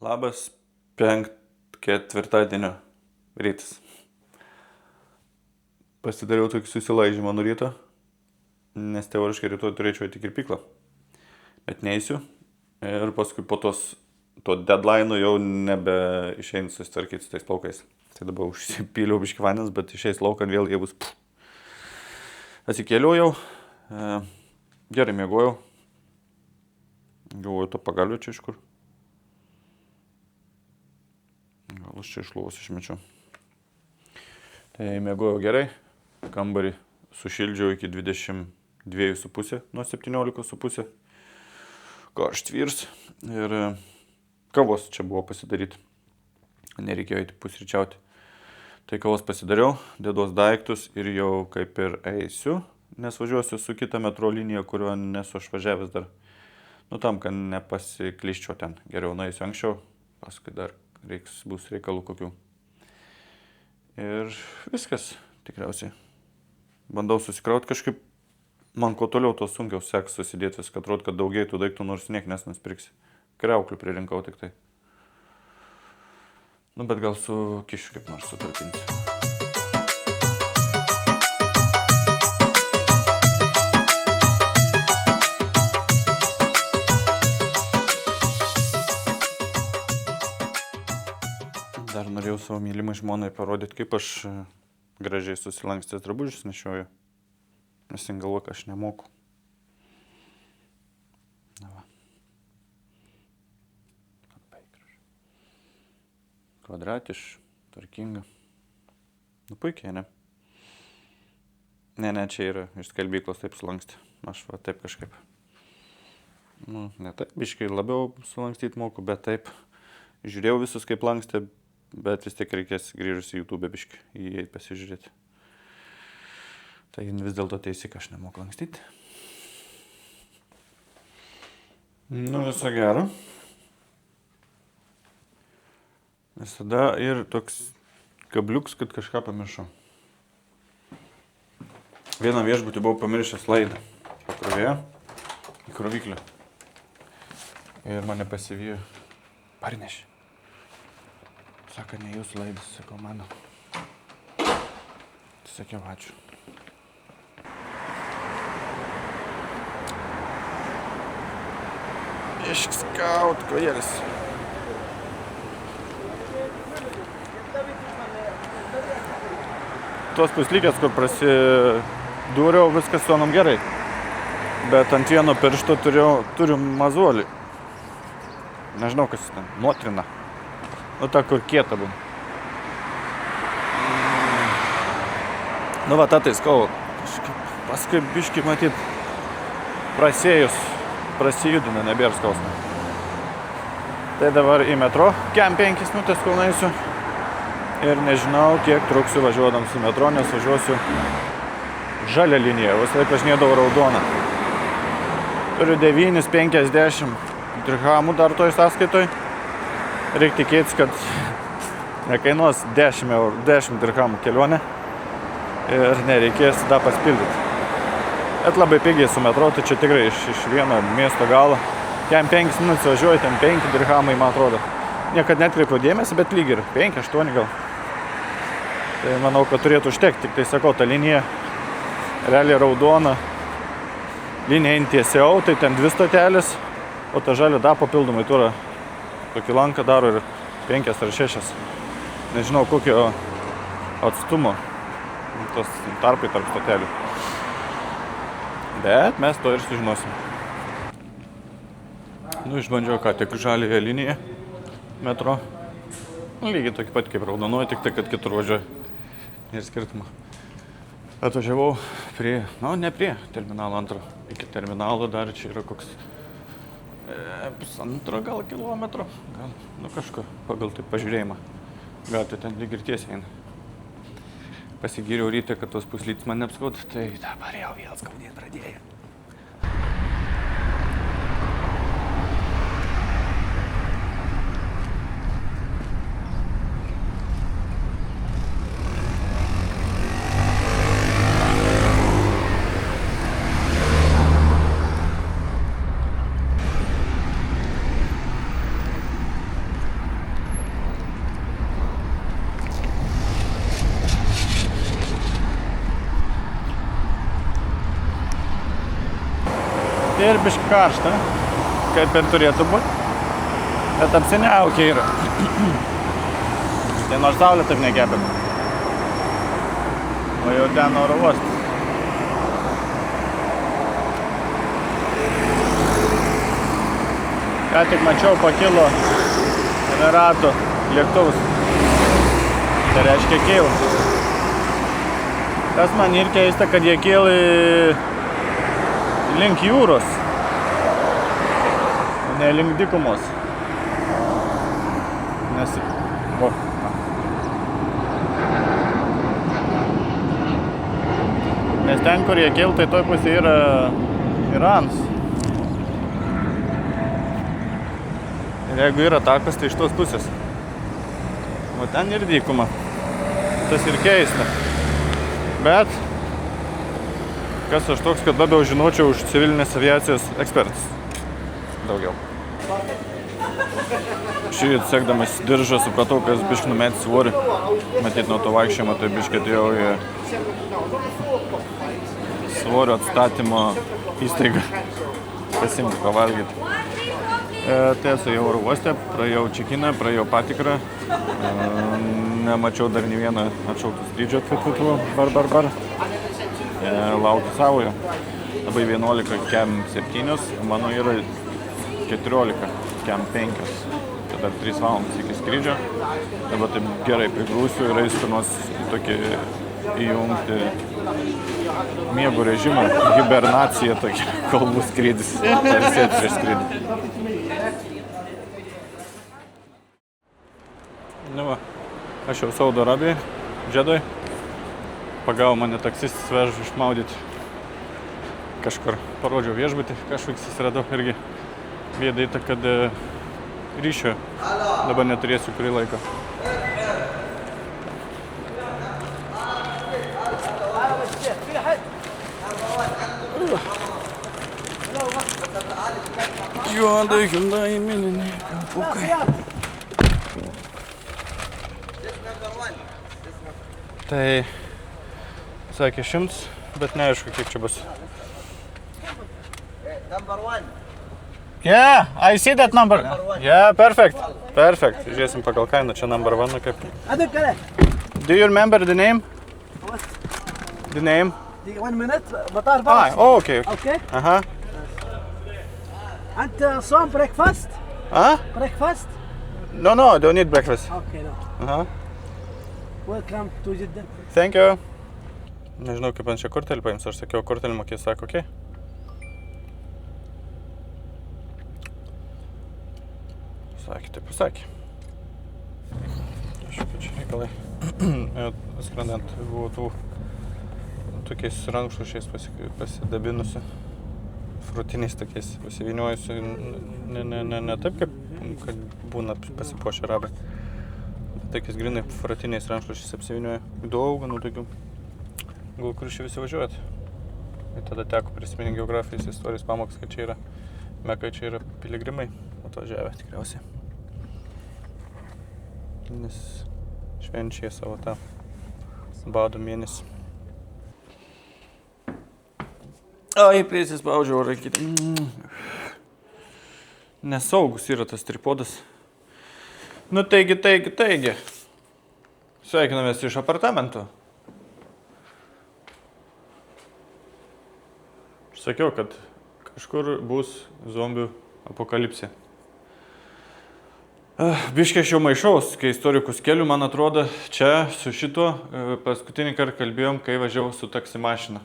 Labas, ketvirtadienio rytas. Pasidariau tokį susilaižymą nuo ryto, nes teoriškai rytoj turėčiau į kirpyklą. Bet neįsiu ir paskui po to deadline'u jau nebeišeinu susitvarkyti su tais plaukais. Tai dabar užsipyliau biškį vandens, bet išeis laukan vėl jie bus. Atsikėliau jau, gerai miegojau. Galvoju to pagalio čia iš kur. Gal aš čia iš lovos išmečiau. Tai miegojau gerai, kambarį sušildžiau iki 22,5 nuo 17,5. Karštvyrs ir kavos čia buvo pasidaryti. Nereikėjo eiti pusryčiauti. Tai kavos pasidariau, dėdos daiktus ir jau kaip ir eisiu, nes važiuosiu su kita metro linija, kuriuo nesu aš važiavęs dar. Tam, kad nepasiklyščiau ten. Geriau nueisiu anksčiau, paskui dar bus reikalų kokių. Ir viskas tikriausiai. Bandau susikrauti kažkaip. Man kuo toliau, to sunkiau seks susidėti viską. Atrodo, kad daugiai tų daiktų nors niek nesnuspriksi. Kriauklių pririnkau tik tai. Bet gal su kišiu kaip nors sutalpinsiu. Dar norėjau savo mylimai žmonai parodyti, kaip aš gražiai susilankstęs drabužius nešioju. Nes jin galvoja, kad aš nemoku. Na va. Labai gražiai. Kvadratiš, tvarkinga. Puikiai, ne? Ne, čia yra iš skalbyklos taip sulanksti. Aš va taip kažkaip. Ne taip, biškai labiau sulankstyti moku, bet taip. Žiūrėjau visus kaip lankstė. Bet vis tiek reikės grįžus į YouTube biškį, įeit pasižiūrėti. Tai vis dėlto teisi, kad aš nemoku lankstyti. Viso gero. Visada ir toks kabliuks, kad kažką pamiršau. Vieną viešbutį buvau pamiršęs laidą. Pakrovėjo į kroviklį. Ir mane pasivijo. Parnešė. Sako, ne jūsų laidas, sakau, mano. Sakiau, ačiū. Išskaut, kojelis. Tos puslykės, kur prasidūriau, viskas su anom gerai. Bet ant vieno piršto turiu mazuolį. Nežinau, kas ten, nuotrina. Ta, kur kieta būna. Va, tai skau. Paskui biškį matyt prasėjus, prasijudina, nebėra skausmo. Tai dabar į metro, kem 5 minutės kol naisiu. Ir nežinau, kiek truksiu važiuodams į metro, nes važiuosiu žalią liniją. Visą laiką važinėdavau raudoną. Turiu 9,50 dirhamų dar toj sąskaitoj. Reikia tikėtis, kad nekainuos 10 dirhamų kelionė ir nereikės tą paspildyti. Bet labai pigiai su metro, tai čia tikrai iš vieno miesto galo. Kem 5 minutės važiuoju, ten 5 dirhamai, man atrodo. Niekad netkreipiau dėmesį, bet lyg ir 5-8 gal. Tai manau, kad turėtų užtekti. Tik tai sakau, ta linija realiai raudona. Linija eina tiesiau, tai ten 2 stotelės, o ta žalia dar papildomai turi. Tokį lanką daro ir 5 ar 6. Nežinau, kokio atstumo tos tarpai tarp stotelių. Bet mes to ir sužinosim. Išbandžiau ką tik žaliąją liniją metro. Lygiai tokį pat kaip raudonuoja, tik tai, kad kitur važiuoja. Ir skirtumą. Atvažiavau prie, ne prie terminalo antro. Iki terminalo dar čia yra koks 1,5 gal kilometro, gal, kažko, pagal tai pažiūrėjimą. Gal tai ten lyg ir tiesiai eina. Pasigyriau ryte, kad tos puslytis man neapskaud, tai dabar jau vėl skaudėti pradėjo. Ir biškai karšta, kaip ir turėtų būti. Bet apsiniaukia yra. Tai nors saulė taip nekepina. O jau ten oro uostas. Ką tik mačiau, pakilo Emiratų lėktuvus. Tai reiškia kyla. Kas man ir keista, kad jie kyla link jūros, ne link dykumos. Nes... Nes ten, kur jie kyla, tai toj pusė yra Iranas. Ir jeigu yra takas, tai iš tos pusės. O ten ir dykuma. Tas ir keista. Bet, kas aš toks, kad labiau žinočiau už civilinės aviacijos ekspertus. Daugiau. Šįryt sekdamas diržą supratau, kas biškį numetė svorį. Matyt, nuo to vaikščiojimo, tai biškį atėjau į svorio atstatymo įstaigą. Pasimti, pavalgyti. Tai esu jau oro uoste, praėjau čekiną, praėjau patikrą. Nemačiau dar nei vieną atšauktų skrydžio atvytų, bar. Laukiu savojo. Labai 11 KEM 7, mano yra 14 KEM 5. Tai dar 3 valandas iki skrydžio. Dabar taip gerai prigrūsiu ir eisiu nors tokį įjungti miego režimą, hibernaciją tokį, kol bus skrydis. Pailsėti prieš skrydį. Nu va, aš jau Saudo Arabijai, Džedoj. Pagavo mane taksistas, vežu išmaudyti kažkur. Parodžiau viešbutį, kažkoks susiradau irgi. Bėda įta, kad ryšio dabar neturėsiu kurį laiką. Juodai Hyundai Mininiai kampukai. Tai sakė 100, bet neaišku, kiek čia bus. Number 1. Yeah, I see that number. Yeah, perfect. Perfect. Žiūrėsim pagal kainą, čia number 1, kaip. Do you remember the name? What? The name? 1 minute. مطار Ah, بس. oh, okay. Okay. Aha. أنت صوم breakfast? Huh? Breakfast? No, don't need breakfast. Okay, no. Aha. Welcome to Jeddah. Thank you. Nežinau, kaip ant čia kortelį paims, aš sakiau, kortelį mokės, sako, okei. Sakė, taip pasakė. Kažkokie čia reikalai. Skrendant, buvau tų tokiais rankšluošiais pasidabinusi. Frutiniais tokiais pasivyniojusi. Ne taip, kaip kad būna pasipuošę arabai. Tokiais grinai frutiniais rankšluošiais apsivynioja. Daug, tokių. Gal kur čia visi važiuojat. Ir tada teko prisiminti geografijos istorijos pamokas, kad čia yra Meka, čia yra piligrimai atvažiavę tikriausiai. Nes švenčia savo tą bado mėnesį. Ai, prisispaudžiau rankyti. Nesaugus yra tas tripodas. Nu taigi. Sveikinamės iš apartamento. Sakiau, kad kažkur bus zombių apokalipsė. Biškį aš jau maišaus, kai istorikus keliu, man atrodo, čia su šituo paskutinį kartą kalbėjom, kai važiavau su taksi mašina.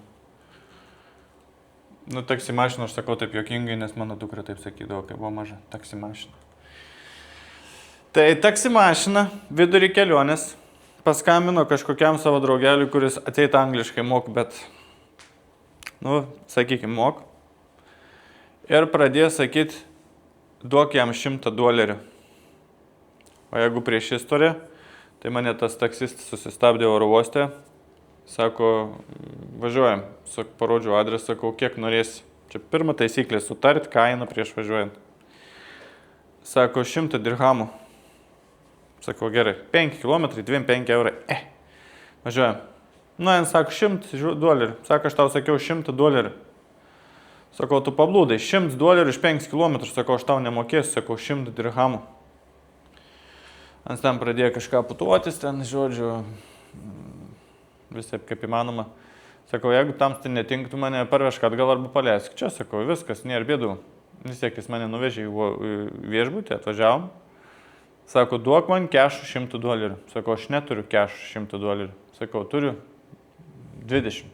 Nu, taksi mašina, aš sakau taip juokingai, nes mano dukra taip sakydavo, kai buvo maža. Taksi mašina. Tai taksi mašina vidurį kelionės paskambino kažkokiam savo draugeliui, kuris ateit angliškai mok, bet, sakykime, mok. Ir pradėjo sakyti, duok jam $100. O jeigu prieš istoriją, tai mane tas taksistas susistabdė oro uoste. Sako, važiuojam. Parodžiau adresą, sakau, kiek norėsi. Čia pirma taisyklė, sutart kainą prieš važiuojant. Sako, 100 dirhamų. Sakau, gerai, 5 km, 2,5 eurai. Važiuojam. Jis sako, $100. Sako, aš tau sakiau $100. Sakau, tu pablūdai, $100 už 5 km, sakau, aš tau nemokėsiu, sakau, 100 dirhamų. Ant ten pradėjo kažką putuotis, ten, žodžiu, visai kaip įmanoma. Sakau, jeigu tamsti netinktų mane, parvežk atgal arba paleisk. Čia, sakau, viskas, nėra bėdų. Vis tiek jis mane nuvežė į viešbutį, atvažiavom. Sako, duok man kešų $100. Sakau, aš neturiu kešų $100. Sakau, turiu 20.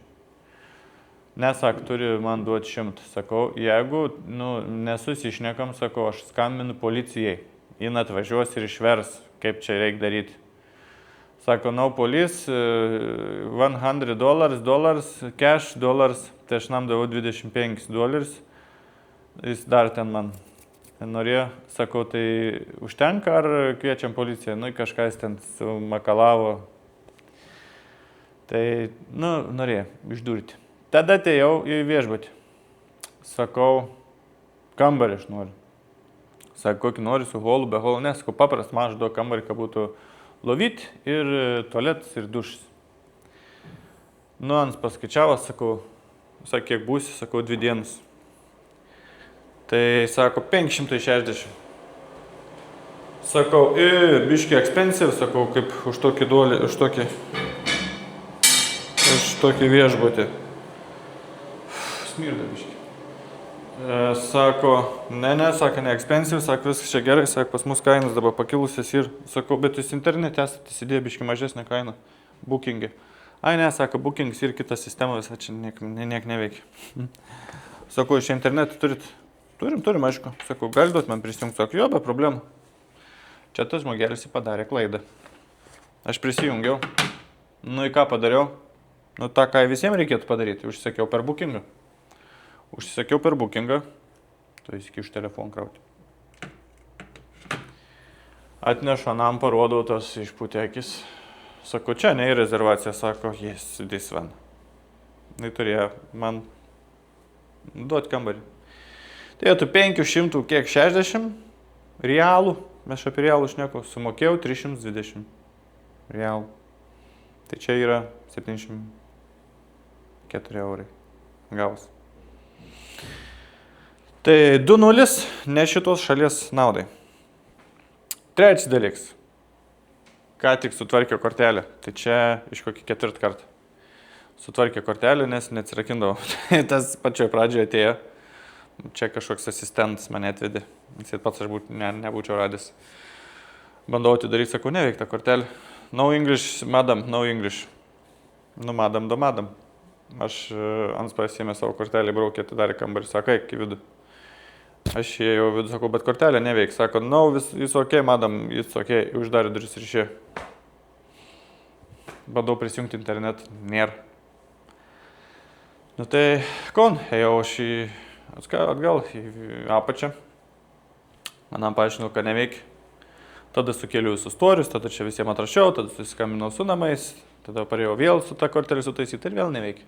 Nesak, turi man duoti 100. Sakau, jeigu nesusišnekam, sakau, aš skambinu policijai. Jin atvažiuos ir išvers, kaip čia reikia daryti. Sako, no police, $100, cash dollars, tai aš nam davau $25. Jis dar ten man norėjo, sakau, tai užtenka ar kviečiam policiją? Nu, kažką jis ten sumakalavo. Tai, norėjo išdurti. Tada atėjau į viešbutį. Sakau, kambarį aš noriu. Sakau, kokį nori su holu, be holu. Nesakau, paprast mažą duok kambarį, kad būtų lovit ir tualetas ir dušas. Ans paskaičiavo, sakau, kiek būsi, sakau, 2 dienas. Tai sako, 560. Sakau, biški expensive, sakau, kaip už tokį viešbutį. Smirda biški. Sako, ne, sako, ne expensive, sako, viskas čia gerai, sako, pas mus kainas dabar pakilusias ir, sakau, bet jūs internete esate įsidėję biški mažesnę kainą, bookingį. Ai, ne, sako, bookings ir kita sistema visą čia niek neveikia. Sakau, iš internetu turit? Turim, aišku. Sakau, gali duot man prisijungti, sako, jo, be problemų. Čia tas žmogelis padarė klaidą. Aš prisijungiau. Į ką padariau? tą, ką visiems reikėtų padaryti. Užsisakiau per bookingą. Tai įsikišu telefoną krauti. Atnešu anam, parodau tas išpūtekis. Sako, čia ne į rezervaciją. Sako, yes, this one. Tai turėjo man duoti kambarį. Tai tu 560 realų, mes apie realų šneku, sumokėjau 320 realų. Tai čia yra 74 eurai gavus. Tai 2-0 ne šitos šalies naudai. Trečias dalykas. Ką tik sutvarkė kortelę. Tai čia iš kokį 4 kartą. Sutvarkė kortelę, nes neatsirakindavo. Tas pačioj pradžioje atėjo. Čia kažkoks asistentas mane atvedė. Jis pats aš nebūčiau radęs. Bandau atidaryti, sakau, neveik tą kortelę. No English, madam, no English. Madam, do madam. Aš ant pasiėmė savo kortelę, braukė, atidarė kambarį, sako, eik į vidų. Aš įėjau vidų, sakau, bet kortelė neveik. Sako, no, jis ok, madam, jis ok, uždarė duris ir išėjo. Bandau prisijungti internet, nėra. Tai, ėjau aš atgal į apačią. Manam paaiškinau, kad neveikia. Tada sukėliau visus storius, tada čia visiems atrašiau, tada susiskambinau su namais, tada parėjau vėl su tą kortelį sutaisyti ir vėl neveikia.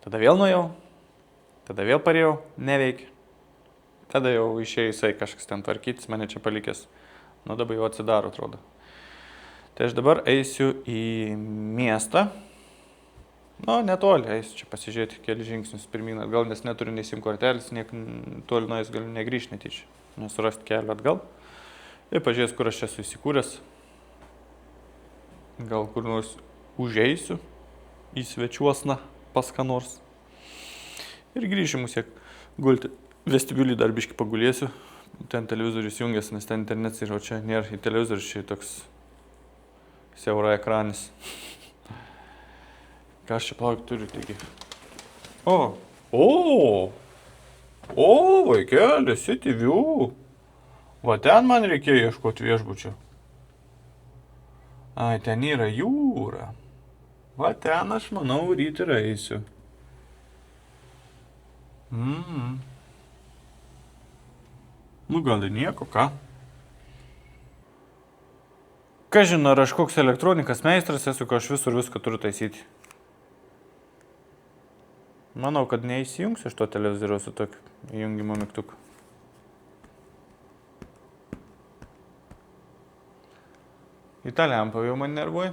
Tada vėl nuėjau, tada vėl parėjau, neveikia. Tada jau išėjo jisai kažkas ten tvarkytis, mane čia palikęs. Dabar jau atsidaro, atrodo. Tai aš dabar eisiu į miestą. Netoli, eisiu čia pasižiūrėti keli žingsnius pirmyn atgal, nes neturiu nei SIM kortelės, toli nuėjęs galiu negrįžti netyčia, nesurasti kelią atgal. Ir pažiūrės, kur aš esu įsikūręs. Gal kur nors užeisiu į svečiuosną pas ką nors. Ir grįšiu musiek gulti. Vestibiulį dar biškį pagulėsiu. Ten televizorius jungiasi, nes ten internetas yra, o čia nėra į televizorius, čia toks siaura ekranis. Ką aš čia plauk turiu, taigi. Vaikeli, City View. Va ten man reikėjo ieškoti viešbučio. Ai, ten yra jūra. Va ten aš manau ryt ir eisiu. Gal ir nieko, ką? Ką žinau, ar aš koks elektronikas meistras esu, kad aš visur viską turiu taisyti. Manau, kad neįsijungsiu iš to televizoriaus su tokiu įjungimo mygtuku. Į tą lempą jau man nervuoja.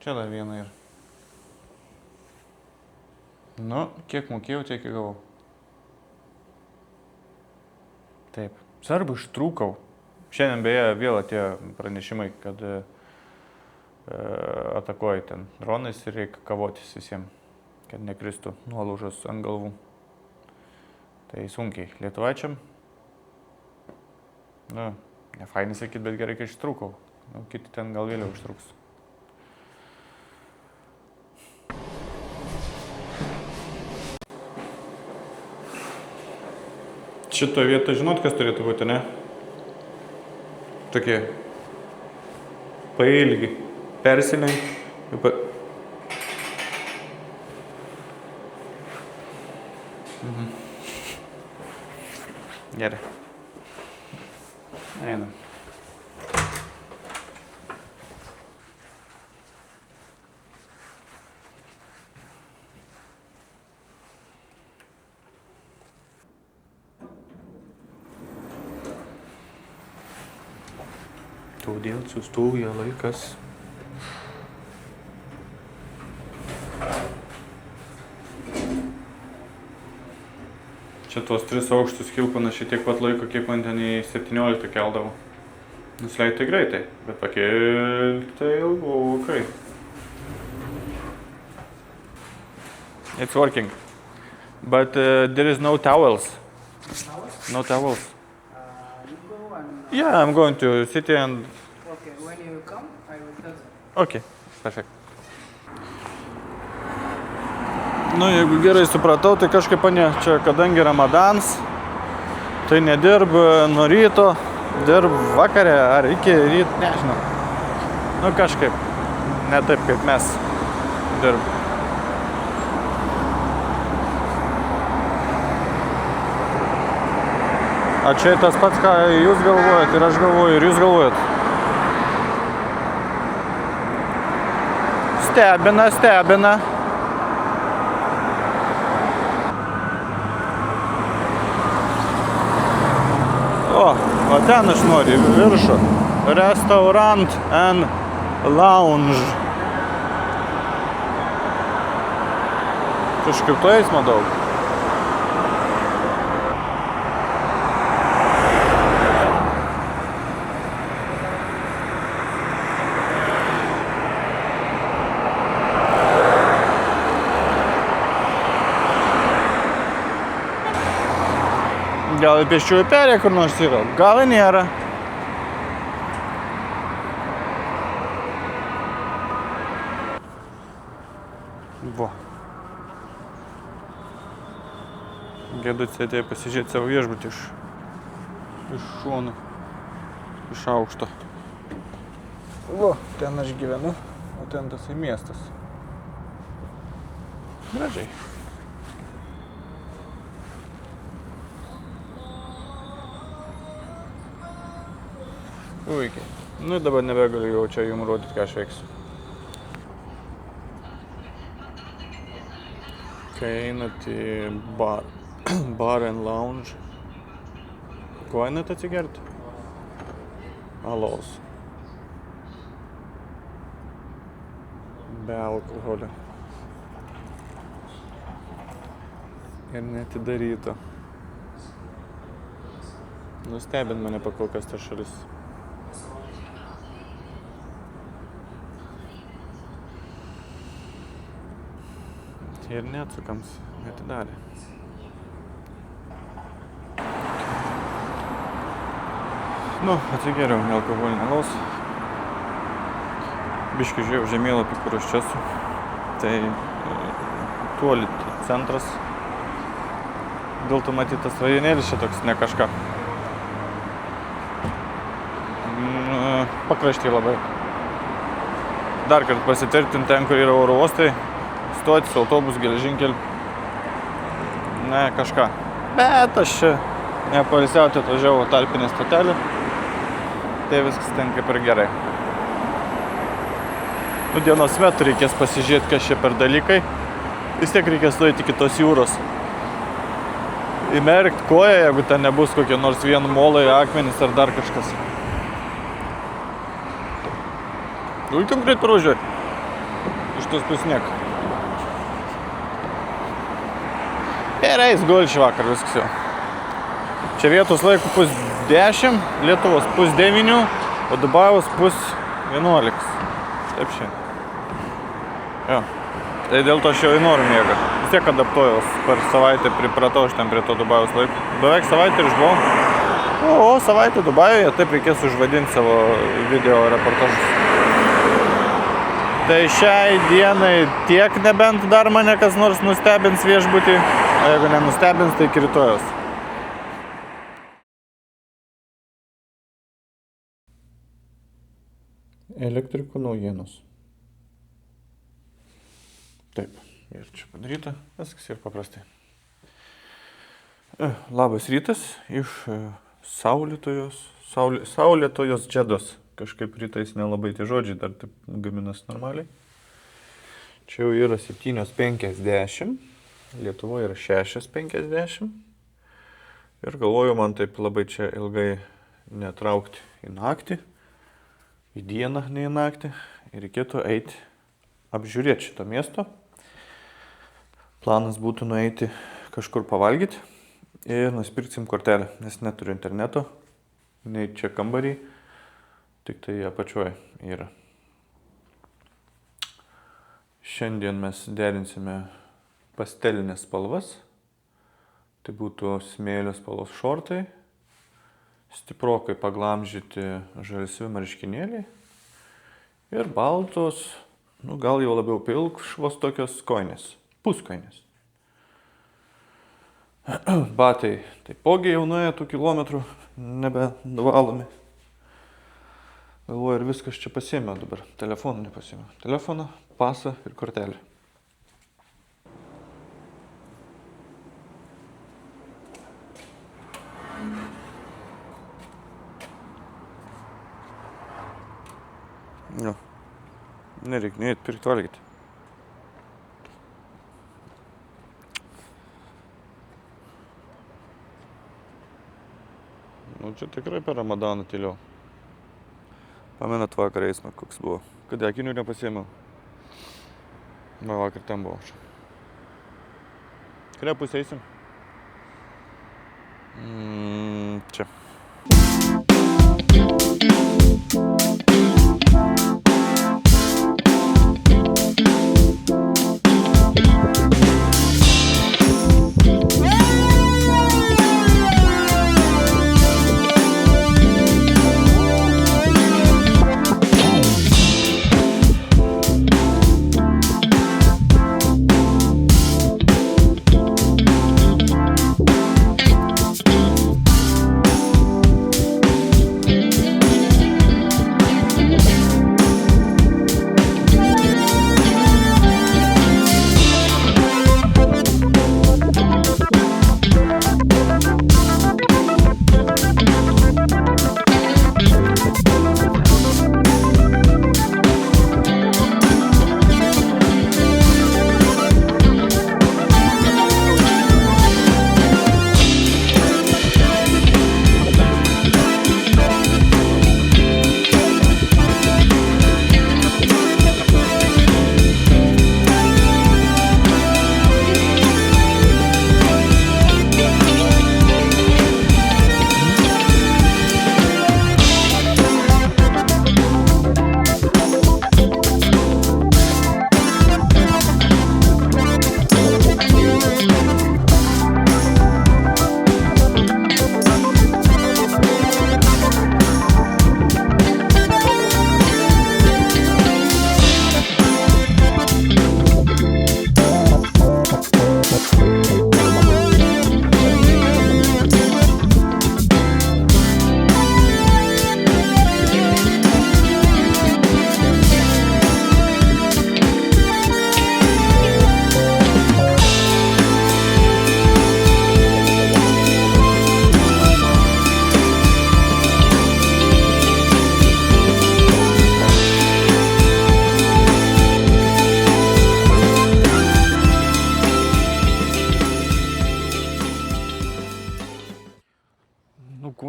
Čia dar viena yra. Nu, kiek mokėjau, tiek ir gavau. Taip. Svarbu, ištrūkau. Šiandien beje vėl atėjo pranešimai, kad atakuoja ten dronais ir reikia kavotis visiems, kad nekristų nuolaužos ant galvų. Tai sunkiai. Lietuvaičiam. Nu, ne fainai sakyt, bet gerai, kad ištrūkau. Nu, kiti ten gal vėliau ištrūks. Šito vietą žinot, kas turėtų būti, ne? Tokie pailgi, persilenk. Gerai. Einam. Todėl sustoja laikas. Čia tuos 3 aukštus kilpanašiai tiek pat laiko, kiek man ten į 17 keldavo. Nusileidai greitai, bet pakeltai ilgokai. It's working. But there is no towels. No towels. You go and... Yeah, I'm going to city and... Okay, when you come, I will tell you. Okay, perfect. Nu, jeigu gerai supratau, tai kažkaip ne, čia kadangi Ramadans, tai nedirb nuo ryto, dirb vakarę ar iki ryto, nežinau. Nu, kažkaip, ne taip kaip mes dirb. A čia tas pats, ką jūs galvojat ir aš galvoju, ir jūs galvojat. Stebina, stebina. O ten aš noriu viršų. Restaurant and lounge. Kažkaip to eismo daug. Gal pėsčiųjų perėja kur nors yra, gal nėra. Vo. Gėdut atėjo pasižiūrėti savo viešbutį iš šono, iš aukšto. Vo, ten aš gyvenu, o ten tas miestas. Gražiai. Puikiai. Nu, dabar nebegaliu jau čia jums rodyti, ką aš veiksiu. Kai einat į bar and lounge, ko einat atsigerti? Alaus. Be alkoholio. Ir neatidaryto. Nustebint mane pakol kas ta šalis. Ir neatsukams atidarė. Nu, atsigeriau nealkoholinį alaus. Biškį žiūrėjau žemėlapį, kur aš čia esu. Tai toli centras. Dėl to matytas rajonėlis čia toks ne kažką. Pakraštį labai. Dar kartą pasitvirtinti ten, kur yra oro uostai. Stotis, autobus, geležinkelį. Ne, kažką. Bet aš čia nepoilsiauti atvažiavau tarpinę stotelį. Tai viskas ten kaip ir gerai. Nu, dienos metu reikės pasižiūrėti, kas čia per dalykai. Vis tiek reikės nueiti iki tos jūros. Įmerkt koją, jeigu ten nebus kokie nors vien molai, akmenys ar dar kažkas. Ultim greit pravažiuoti. Iš tos pusniek. Ir eis gulčių vakar viskas jau. Čia vietos laikų 10:30, Lietuvos 9:30, o Dubajaus 11:30. Taip šiandien. Jo. Tai dėl to aš jau įnoriu miegą. Vis tiek adaptuojaus per savaitę, pripratau aš ten prie to Dubajaus laiko. Beveik savaitę ir išbuvau. O savaitę Dubajuje, taip reikės užvadinti savo video reportažus. Tai šiai dienai tiek, nebent dar mane kas nors nustebins viešbutį. O jeigu nenustebins, tai iki rytojaus. Elektrikų naujienos. Taip, ir čia padaryta, viskas ir paprastai. Labas rytas iš saulėtojos Džedos. Kažkaip rytais nelabai tie žodžiai dar taip gaminas normaliai. Čia jau yra 7:50, Lietuvoje yra 6:50. Ir galvoju, man taip labai čia ilgai netraukti į naktį, į dieną, ne į naktį. Ir reikėtų eiti apžiūrėti šito miesto. Planas būtų nueiti kažkur pavalgyti ir nusipirksim kortelę, nes neturiu interneto, nei čia kambarį, tik tai apačioje yra. Šiandien mes derinsime pastelinės spalvas, tai būtų smėlio spalvos šortai, stiprokai paglamžyti žalsvi marškinėliai ir baltos, gal jau labiau pilkšvos tokios kojinės. Puskojinės. Batai taipogi jau nuėjo tų kilometrų, nebe nuvalomi. Galvoju, ir viskas čia pasiėmė dabar. Telefoną nepasiėmė. Telefoną, pasą ir kortelę. Jo. Nereikia neįt pirkti valgyti. Čia tikrai per Ramadaną tyliau. Pamenat vakar eismą, koks buvo. Kad akinių nepasiėmiau. Vakar ten buvau. Kurią pusę eisim? Čia.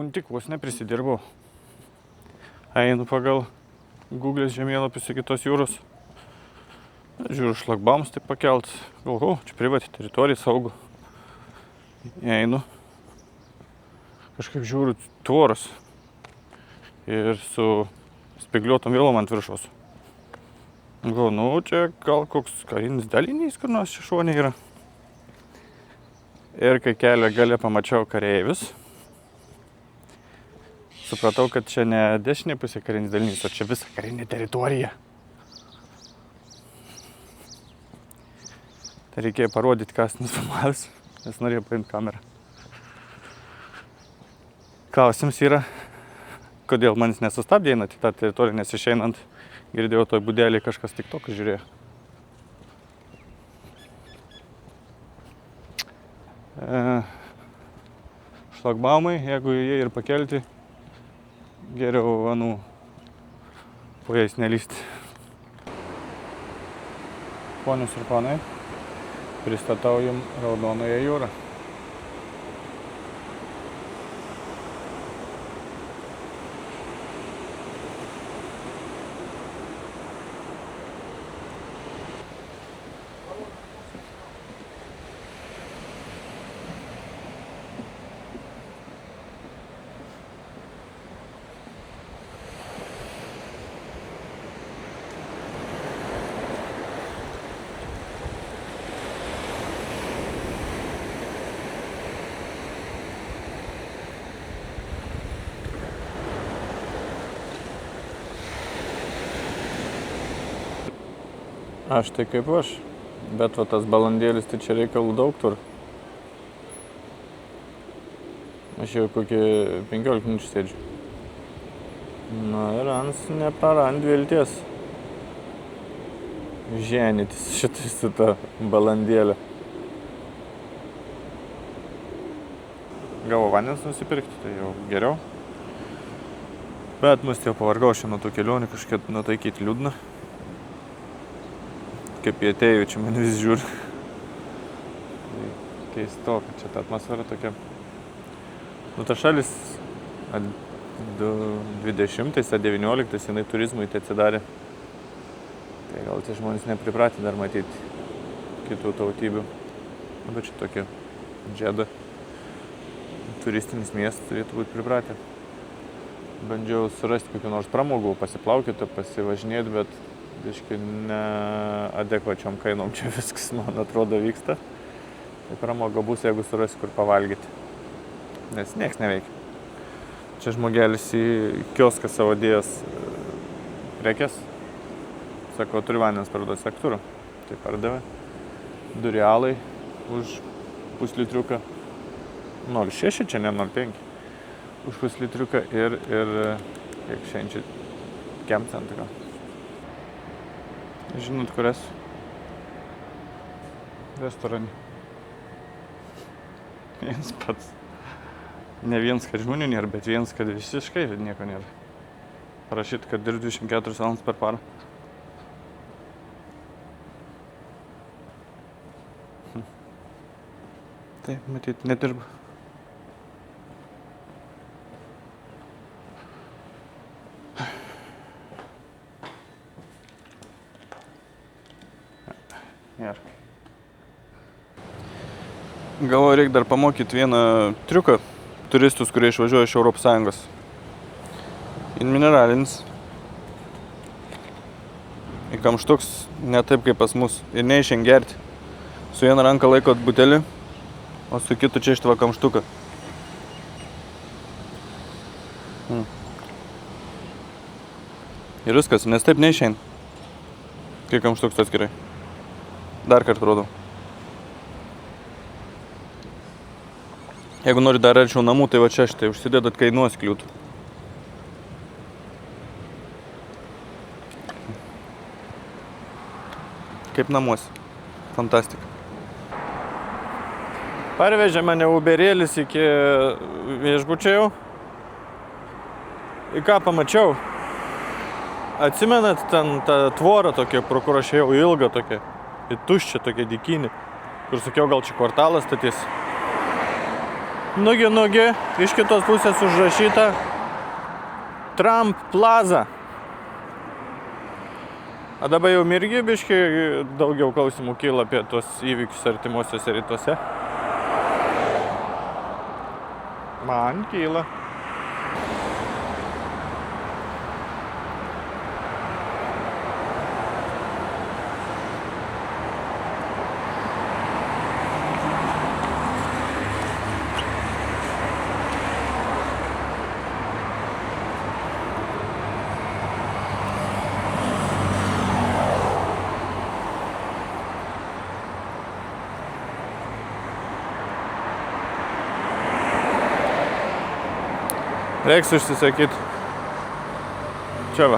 Tik vos neprisidirbau. Einu pagal Google'ės žemėlapius iki tos jūros. Žiūriu, šlagbams taip pakelt. Galvoju, čia privati teritorija, saugu. Einu. Kažkaip žiūriu tvoros. Ir su spygliuotom vielom ant viršos. Galvoju, nu čia gal koks karinis dalinys, kur nors čia šone yra. Ir kai kelio gale pamačiau kareivius, supratau, kad čia ne dešinė pusė karinis dalinys, o čia visa karinė teritorija. Tai reikėjo parodyti, kas nufilmavęs, nes norėjau paimti kamerą. Klausimas yra, kodėl manis nesustabdė einant į tą teritoriją, nes išeinant girdėjau toj būdelį kažkas TikToką žiūrėjo. Šlagbaumai, jeigu jie ir pakelti, geriau po jais nelysti. Ponios ir ponai, pristatau jums Raudonąją jūrą. Aš tai kaip aš, bet va tas balandėlis, tai čia reikalų daug tur. Aš jau kokį 15 minučių sėdžiu. Na ir ans neprarand vilties. Ženytis šitai su ta balandėlė. Gavau vandens nusipirkti, tai jau geriau. Bet mus jau pavargau šiandien nuo tų kelionių, kažkaip nutaikyti liūdna. Kaip jie atėjo, čia mane vis žiūri. Keisto, kad čia ta atmosfera tokia. Nu, ta šalis 20-19 jinai turizmui tai atsidarė. Tai gal tie žmonės nepripratę dar matyti kitų tautybių. Bet čia tokia Džeda. Turistinis miestas turėtų būti pripratę. Bandžiau surasti kokių nors pramogų, pasiplaukyti, pasivažinėti, bet biškai neadekvačiom kainom čia viskas, man atrodo, vyksta. Tai pramoga bus, jeigu surasi kur pavalgyti. Nes nieks neveikia. Čia žmogelis į kioską savo dėjęs prekes. Sako, turi vandens parduoti sektorių. Tai pardavė. 2 realai už puslitriuką. 0,6 čia, ne 0,5. Už puslitriuką ir kiek šiandien čia kemcentą. Žinot, kur esu? Restorane. Viens pats. Ne viens, kad žmonių nėra, bet viens, kad visiškai nieko nėra. Parašyt, kad dirb 24 valandas per parą. Taip, matyt, nedirba. Galvoju, reikia dar pamokyti vieną triuką turistus, kurie išvažiuoja iš Europos Sąjungos. In mineralinis. Į kamštuks, ne taip kaip pas mus. Ir neišien gerti. Su viena ranka laikot butelį, o su kitu čia ištva kamštuką. Ir viskas, nes taip neišein. Kai kamštuks atskirai. Dar kartą rodau. Jeigu nori dar arčiau namų, tai va čia štai užsidedat, kai nuos kliūtų. Kaip namuose. Fantastika. Parvežė mane Uberėlis iki viešbučio jau. Į ką pamačiau? Atsimenat ten tą tvorą tokia, pro kur aš ėjau ilgą tokia. Į tuščią tokia dykinį. Kur sakiau, gal čia kvartalas statys. Nugi, iš kitos pusės užrašyta Trump Plaza. A dabar jau mirgi biški daugiau klausimų kyla apie tuos įvykius artimuosiuose rytuose. Man kyla. Reiks užsisakyti. Čia va,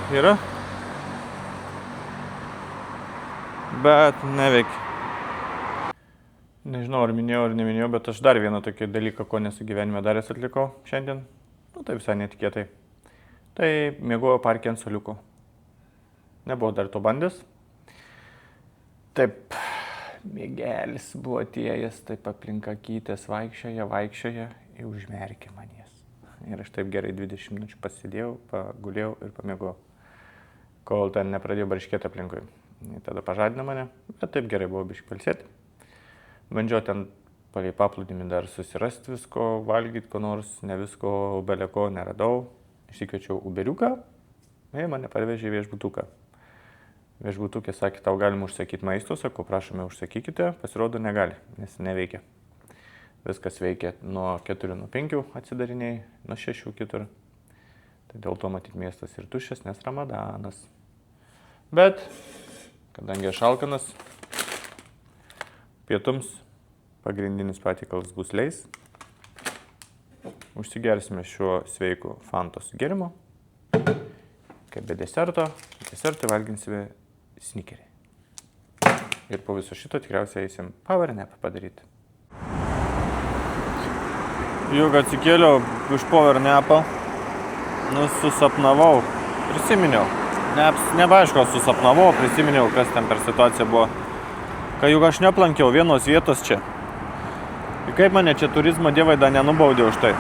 yra. Bet neveikia. Nežinau, ar minėjau, ar neminėjau, bet aš dar vieną tokį dalyką, ko nesu gyvenime daręs, atlikau šiandien. Nu, tai visai netikėtai. Tai miegojau parke ant suoliuko. Nebuvau dar to bandęs. Taip, miegelis buvo atėjęs, taip aplink akytės vaikščioja ir užmerkė manęs. Ir aš taip gerai 20 minučių pasidėjau, pagulėjau ir pamiegojau, kol ten nepradėjau barškėti aplinkui. Tada pažadino mane, bet taip gerai buvo biškį pailsėti. Bandžiau ten palei paplūdimį dar susirasti visko, valgyti ko nors, ne visko, beleko neradau. Išsikviečiau uberiuką ir mane parvežė į viešbutuką. Viešbutukė sakė, tau galima užsakyti maisto, sakau, prašome užsakykite, pasirodo negali, nes neveikia. Viskas veikia nuo 4, nuo 5 atsidariniai, nuo 6 kitur. Tai dėl to matyti miestas ir tuščias, nes ramadanas. Bet, kadangi aš alkanas, pietums pagrindinis patikalas bus leis. Užsigersime šiuo sveiku Fantos gėrimu. Kaip be deserto valginsime snikerį. Ir po viso šito tikriausiai eisim power nap padaryti. Juk atsikėliau iš power napą, susapnavau, prisiminiau. Nebeaišku, susapnavau, prisiminiau, kas ten per situaciją buvo. Kai juk aš neplankiau vienos vietos čia. Ir kaip mane čia turizmo dievai dar nenubaudė už tai.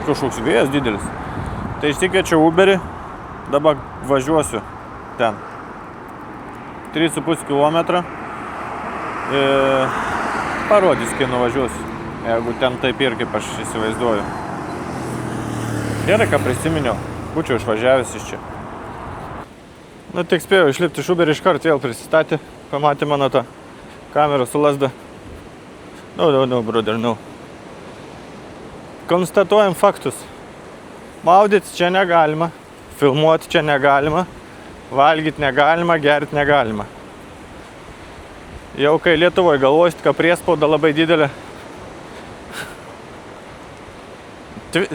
Kažkoks vėjas didelis. Tai išsikviečiau Uberį, dabar važiuosiu ten. 3,5 km. Parodys, kai nuvažiuosiu. Jeigu ten taip ir kaip aš įsivaizduoju. Gerai, ką prisiminiau. Būčiau išvažiavęs iš čia. Nu, tik spėjau išlipti iš Uberį, iškart vėl prisistatė. Pamatė mano tą kamerą su lazda. No, brother, no. Konstatuojam faktus. Maudyti čia negalima, filmuoti čia negalima, valgyti negalima, gerti negalima. Jau kai Lietuvoje galvosit, kad priespauda labai didelė.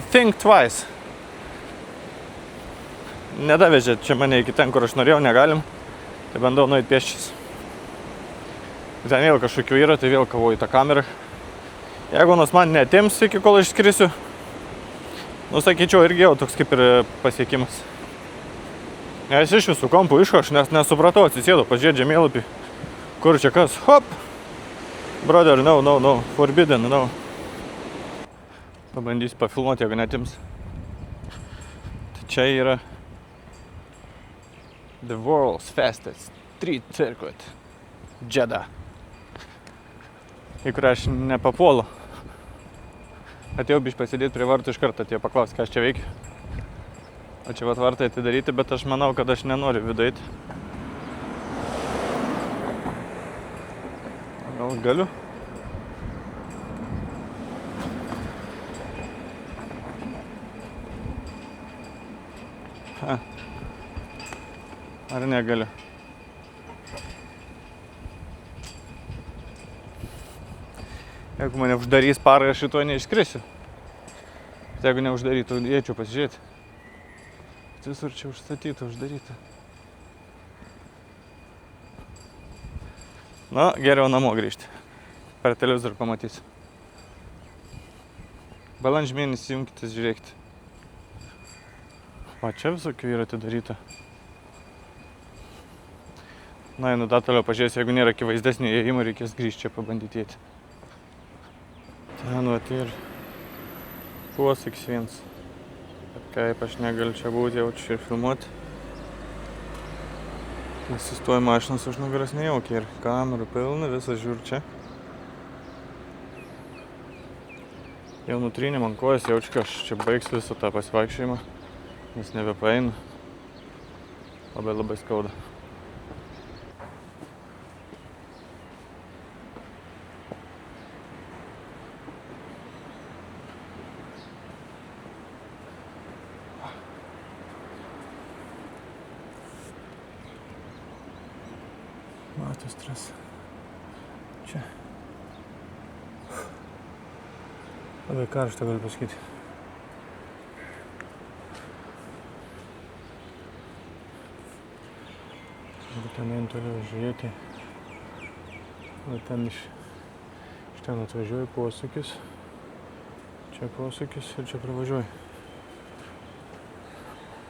Think twice. Nedavežė čia mane iki ten, kur aš norėjau, negalim. Tai bandau nueiti pėsčias. Ten vėl kažkokių yra, tai vėl kavoju tą kamerą. Jeigu nors man neatims iki kol išskrisiu, sakyčiau, irgi jau toks kaip ir pasiekimas. Nes iš visų kampų iško, aš nesupratau, atsisėdau, pažiūrėt žemėlapį. Kur čia kas? Hop! Brother, no, forbidden, no. Pabandysiu pafilmuoti, jeigu netims. Tai čia yra The World's Fastest Street Circuit. Jeddah. Į kurią aš nepapuolu. Atėjau biškį pasidėti prie vartų iš karto, atėjau paklausti, ką aš čia veikiu. O čia vat vartai atidaryti, bet aš manau, kad aš nenoriu vidų eiti. Gal galiu? Ar negaliu? Jeigu mane uždarys parą, aš šito neišskrisiu. Bet jeigu neuždarytų, eičiau pasižiūrėti. Visur čia užstatyta, uždaryta. Na, geriau namo grįžti. Per televizorių pamatysiu. Balandžio mėnesį jungkitės, žiūrėkite. O čia visokių yra atidaryta. Na, einu dar toliau pažiūrėsiu, jeigu nėra akivaizdesnio įėjimo, reikės grįžti čia pabandyti įeiti. Ten vat ir Puos X1. Bet kaip aš negaliu čia būti, jau čia ir filmuoti. Sustoja mašinas už nugaras nejaukiai ir kamerų pilna, visą žiūr čia. Jau nutrynė man kojas, jaučiu, kad aš čia baigsiu visą tą pasivaikščiojimą, nes nebepaeinu. Labai skauda. Matos trasa. Čia. Labai karšta, galiu pasakyti. Galiu ten einu toliau žiūrėti. Ten iš ten atvažiuoju posūkis. Čia posūkis ir čia pravažiuoju.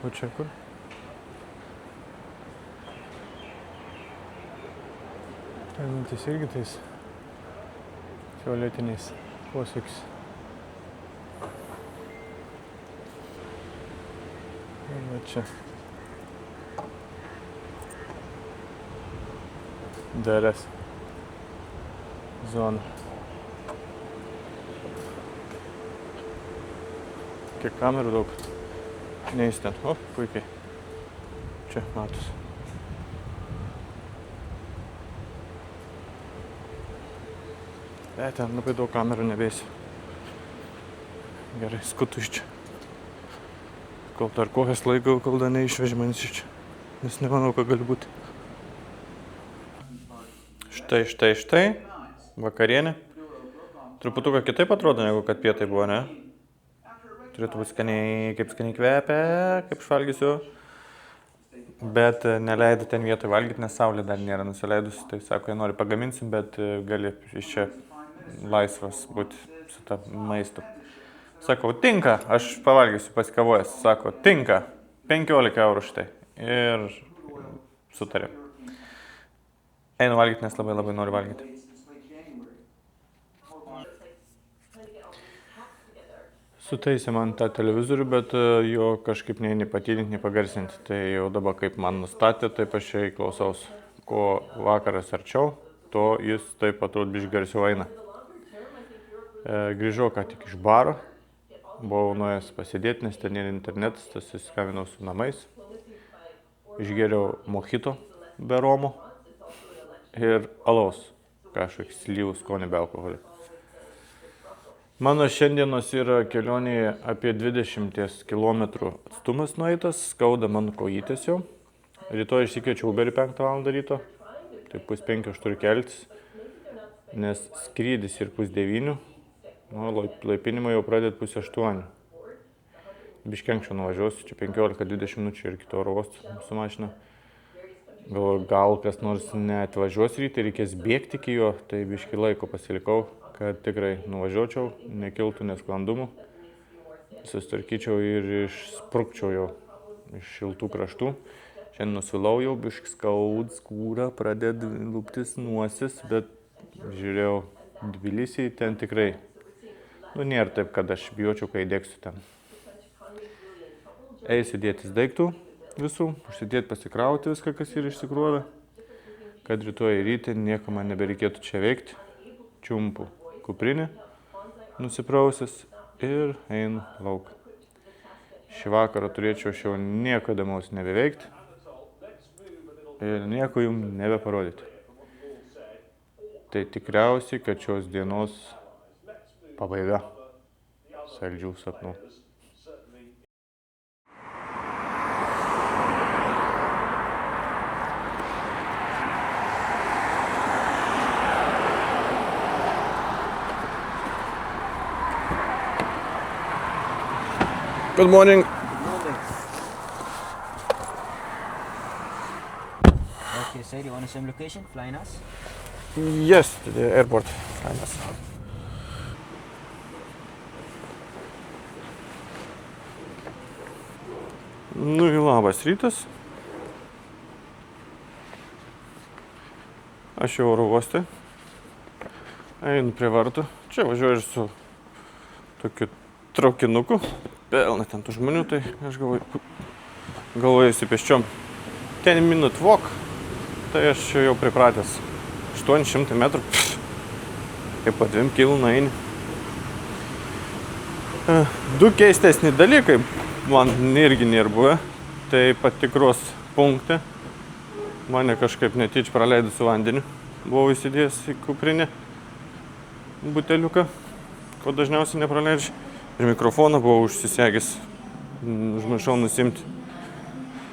O čia kur? Einantis irgi tais fioletiniais posūkis. Ir va čia. DRS zona. Kiek kamerų daug. Neis ten. O, puikiai. Čia matos. Ten labai daug kamerų nebeisiu. Gerai, skutu iš čia. Kol dar kojas laikau, kol dar neišvežė manis iš čia. Nes nemanau, kad gali būti. Štai. Vakarienė. Truputuką kitaip atrodo, negu kad pietai buvo, ne? Turėtų būti skaniai kvepia, kaip švalgysiu. Bet neleido ten vietoj valgyti, nes saulė dar nėra nusileidusi. Tai sako, jie nori pagaminsim, bet gali iš čia laisvas būti su tą maistu. Sakau, tinka, aš pavalgysiu pasikavojęs. Sako, tinka, 15 eurų štai. Ir sutarėm. Einu valgyti, nes labai noriu valgyti. Sutaisė man tą televizorių, bet jo kažkaip nei patydinti, nei pagarsinti. Tai jau dabar kaip man nustatė, taip aš čia klausaus. Ko vakaras arčiau, to jis taip atrodo biškį garsiau eina. Grįžau ką tik iš baro. Buvau nuėjęs pasidėti, nes ten yra internetas, tas susiskambinau su namais. Išgėriau mojito be romo ir alaus, kažkokį slyvų skonį be alkoholio. Mano šiandienos yra kelionėje apie 20 km atstumas nueitas, skauda mano kojytės jau. Rytoj išsikviečiau Uberį 5 val. Ryto, tai 5:30 aš turiu keltis, nes skrydis ir 9:30. Laipinimą jau pradėt 7:30. Biškį anksčiau nuvažiuosiu, čia 15-20 minučių ir kito oro uosto su mašina. Gal kas nors neatvažiuos ryte, reikės bėgti iki jo, tai biškį laiko pasilikau, kad tikrai nuvažiuočiau, nekiltų nesklandumų, susitvarkyčiau ir išsprukčiau jau iš šiltų kraštų. Šiandien nusvilau jau, biškį skaud, skūra, pradeda luptis nosis, bet žiūrėjau Tbilisį, ten tikrai, nėra taip, kad aš bijočiau, kai dėksiu ten. Eisiu dėtis daiktų visų, užsidėti pasikrauti viską, kas yra išsikrovę, kad rytoj ryte nieko man nebereikėtų čia veikti. Čiumpu kuprinę, nusiprausis ir einu lauk. Šį vakarą turėčiau aš jau nieko įdomaus nebeveikti ir nieko jums nebeparodyti. Tai tikriausiai, kad šios dienos pabaiga saldžių sapnų. Good morning. Okay, sir, you want the same location, flying us? Yes, to the airport. Nu ir labas rytas. Aš jau oro uoste. Einu prie vartų. Čia važiuoju su tokiu traukinuku. Pelna ten tų žmonių, tai aš galvoju pėsčiom. 10 minute walk, tai aš jau pripratęs. 800 metrų, kaip po 2 km eini. Du keistesni dalykai man irgi nėra buvę. Tai patikros punktai. Mane kažkaip netyčia praleido su vandeniu. Buvau įsidėjęs į kuprinę buteliuką, ko dažniausiai nepraleidžiu. Ir mikrofoną buvau užsisegęs. Užmiršau nusimti.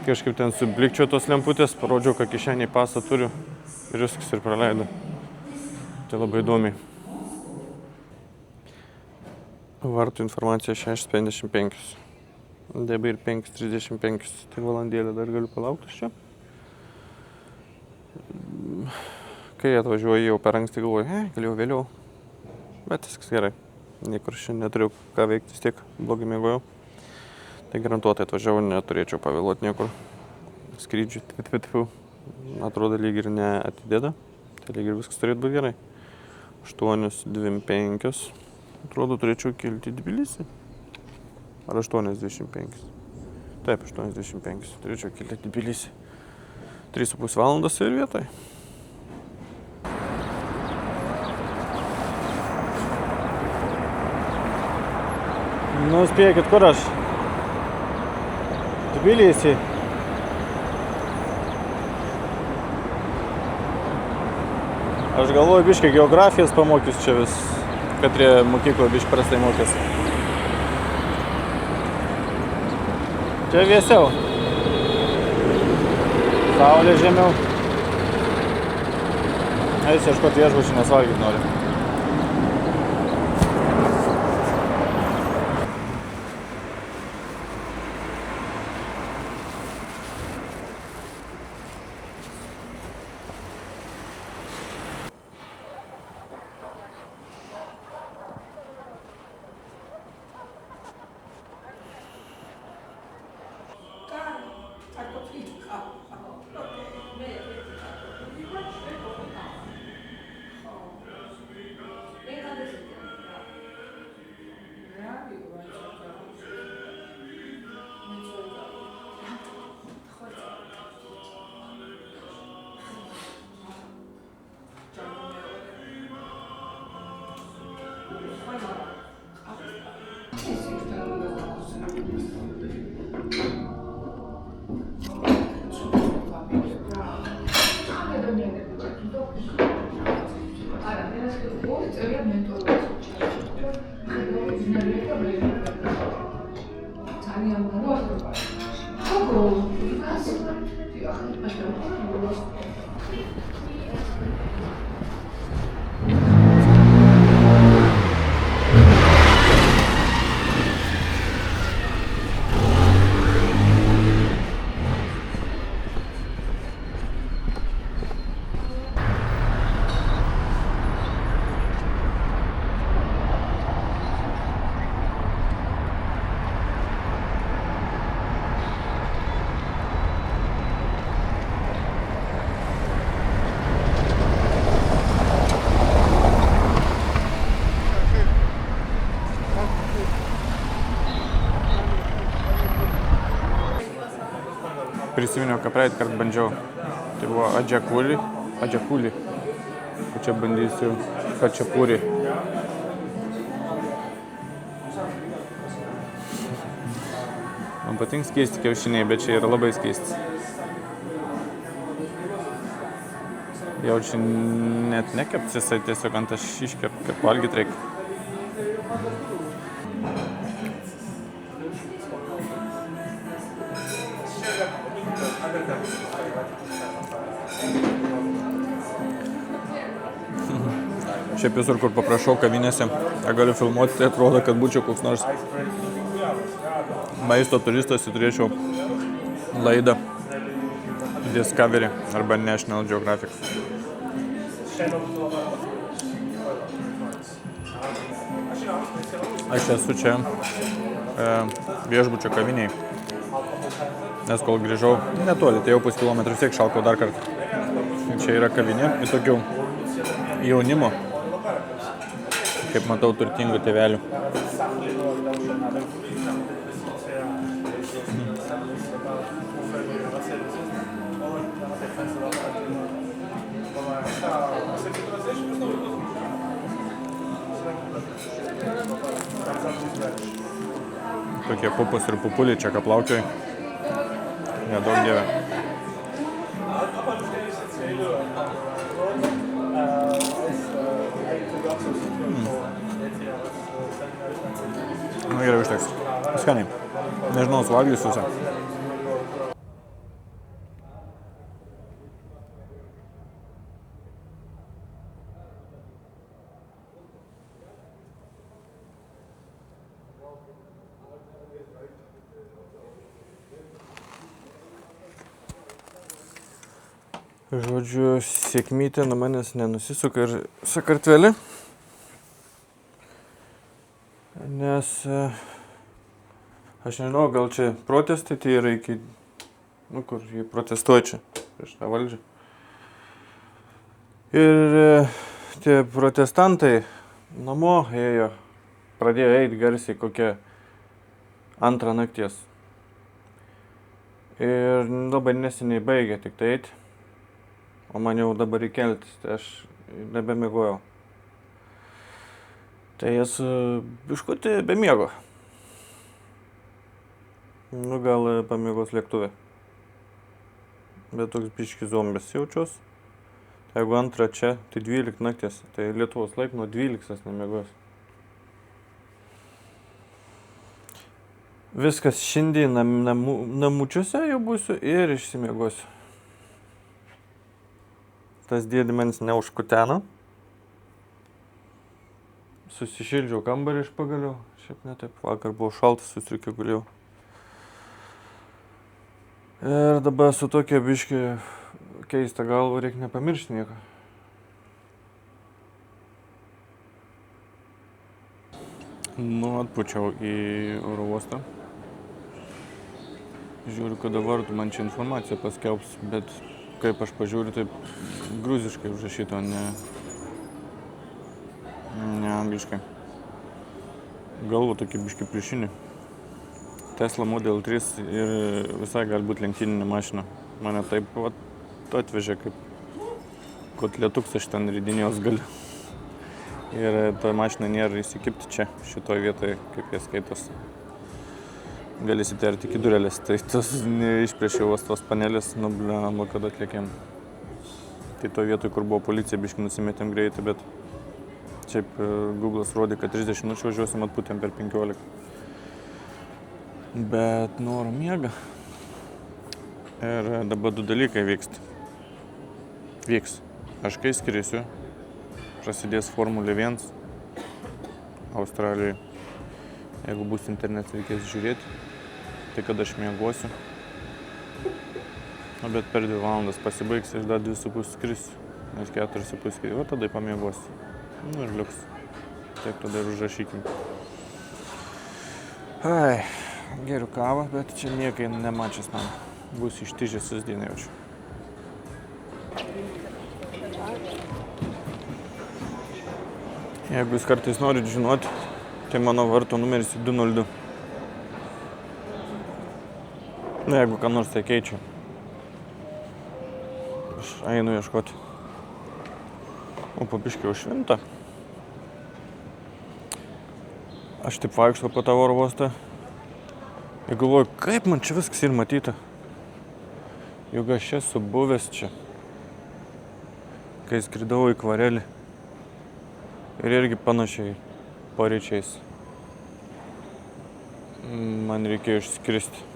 Kažkaip ten sublikčiau tos lemputės, parodžiau, kad kišenėje pasą turiu. Ir viskas ir praleido. Tai labai įdomiai. Vartų informacija 6:55. Dabar 5:35. Tai valandėlę dar galiu palaukti čia. Kai atvažiuoju jau per anksti galvoju, galėjau vėliau. Bet viskas gerai. Niekur šiandien neturiu ką veikti, vis tiek blogai miegojau. Tai garantuotai atvažiavau, neturėčiau pavėluoti niekur. Skrydžių, atrodo lyg ir neatidėda. Tai lyg ir viskas turėtų būti gerai. 8:25. Atrodo, turėčiau kilti į Tbilisį. Ar 8:25. Taip, 8:25. Turėčiau kilti į Tbilisį. 3,5 valandos ir vietoj. Nu, spėkit, kur aš? Tbilisį. Aš galvoju, biškai geografijos pamokys čia vis. Katrie mokykla biškai prastai mokės. Čia vėsiau. Saulė žemiau. Eis ieškoti viešbučių, nes valgyti noriu. Prisiminiau, ką praeitą kartą bandžiau. Tai buvo adžiakuli. O čia bandysiu chačiapuri. Man patinka skeisti kiaušiniai, bet čia yra labai skeisti. Jaučiu net nekeptis, jisai tiesiog ant aš iškep, kaip valgyti reikia. Šiaip visur, kur paprašau kavinėse, galiu filmuoti, tai atrodo, kad būčiau koks nors maisto turistas ir turėčiau laidą Discovery arba National Geographic. Aš esu čia viešbučio kaviniai, nes kol grįžau netoli, tai jau puskilometrų siek šalkau dar kartą. Čia yra kavinė į tokių jaunimo, kaip matau, turtingų tėvelių. Tokie pupus ir pupuliai čia kaplaukiai. Nedaug dievė. Na gerai, užteks. Skaniai. Nežinau, suvalgysiu visą. Žodžiu, sėkmytė nuo manęs nenusisuka ir Sakartvele. Nes aš nežinau, gal čia protestai tai yra iki, kur jie protestuoja čia prieš tą valdžią. Ir tie protestantai namo ėjo, pradėjo eiti garsiai kokią 2 nakties. Ir labai neseniai baigė tik tai eiti. O man jau dabar įkeltis, tai aš nebemigojau. Tai esu biškutį be miego. Nu, gal pamiegos lėktuvė. Bet toks biški zombis jaučiuos. Tai jeigu 2 čia, tai 12 nakties. Tai Lietuvos laik nuo 12 nemiegos. Viskas šiandien namučiuose jau būsiu ir išsimiegosiu. Tas dėdė manis neužkuteno. Susišildžiau kambarį iš pagaliau. Šiaip ne taip, vakar buvo šaltas, sustriukė guliau. Ir dabar su tokia biški keista galva, reikia nepamiršti nieko. Nu, atpučiau į oro uostą. Žiūriu, kad dabar man čia informaciją paskelbs, bet kaip aš pažiūriu, taip gruziškai užrašyto, ne angliškai. Galva tokia biški pliušinė. Tesla Model 3 ir visai gali būti lenktyninė mašina. Mane taip atvežė, kaip kotlėtuks aš ten ridinėjos galiu. Ir ta mašina nėra įsikipti čia, šitoj vietoje, kaip jie skaitos. Gali įsiterti iki durelės, tai tas neišpriešiau tos panelės, nubliamo, kad atliekėm. Tai to vietoj, kur buvo policija, biški nusimetėm greitį, bet šiaip Google'as rodė, kad 30 minučių važiuosim, atpūtėm per 15. Bet noro miega. Ir dabar 2 dalykai vyks. Aš kai skrisiu, prasidės Formulė 1 Australijoje. Jeigu bus internetas, reikės žiūrėti, tai kada aš miegosiu. Bet per 2 valandas pasibaigs, aš dar 2,5 skrisiu, nes 4,5 skrisiu, o tada pamiegosiu. Nu ir liuks. Taip, tada ir užrašykim. Ai, geriu kavą, bet čia niekai nemačias man. Bus ištižęs dieną jaučiu. Jeigu jūs kartais norit žinoti, tai mano varto numeris 202. Nu, jeigu ką nors tai keičiu. Aš einu ieškoti. O pabiškai jau švinta. Aš taip vaikštau po tą oro uostą. Ir galvoju, kaip man čia viskas ir matyta. Juk aš esu buvęs čia, kai skridau į Kvarelį. Ir irgi panašiai paryčiais. Man reikėjo išskristi.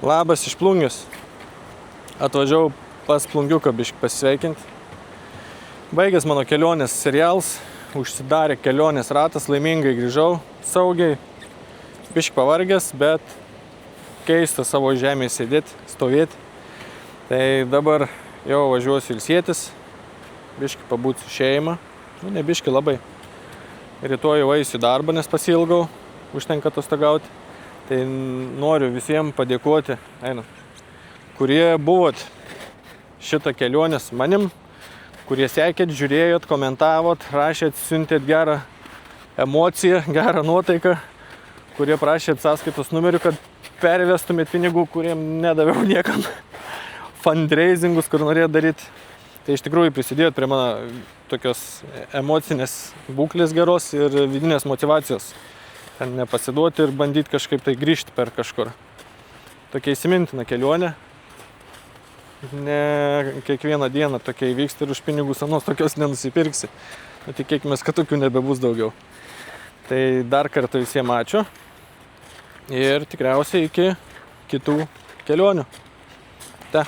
Labas iš Plungės. Atvažiavau pas Plungiuką biškį pasisveikinti. Baigęs mano kelionės serialas, užsidarė kelionės ratas, laimingai grįžau, saugiai, biškį pavargęs, bet keista savo žemėje sėdėti, stovėti. Tai dabar jau važiuosiu ilsėtis, biškį pabūti su šeima, nu ne biškį labai. Rytoj jau eisiu į darbą, nes pasilgau, užtenka atostogauti. Tai noriu visiems padėkoti, kurie buvot šitą kelionę su manim, kurie sekėt, žiūrėjot, komentavot, rašėt, siuntėt gerą emociją, gerą nuotaiką, kurie prašėt sąskaitos numerių, kad pervestumėt pinigų, kuriem nedaviau niekam, fundraisingus, kur norėjot daryti. Tai iš tikrųjų prisidėjot prie mano tokios emocinės būklės geros ir vidinės motyvacijos. Ten nepasiduoti ir bandyti kažkaip tai grįžti per kažkur. Tokia įsimintina kelionė. Ne kiekvieną dieną tokia įvyksta ir už pinigų senos tokios nenusipirksi. Tikėkime, kad tokių nebebus daugiau. Tai dar kartą visiems ačiū. Ir tikriausiai iki kitų kelionių. Te.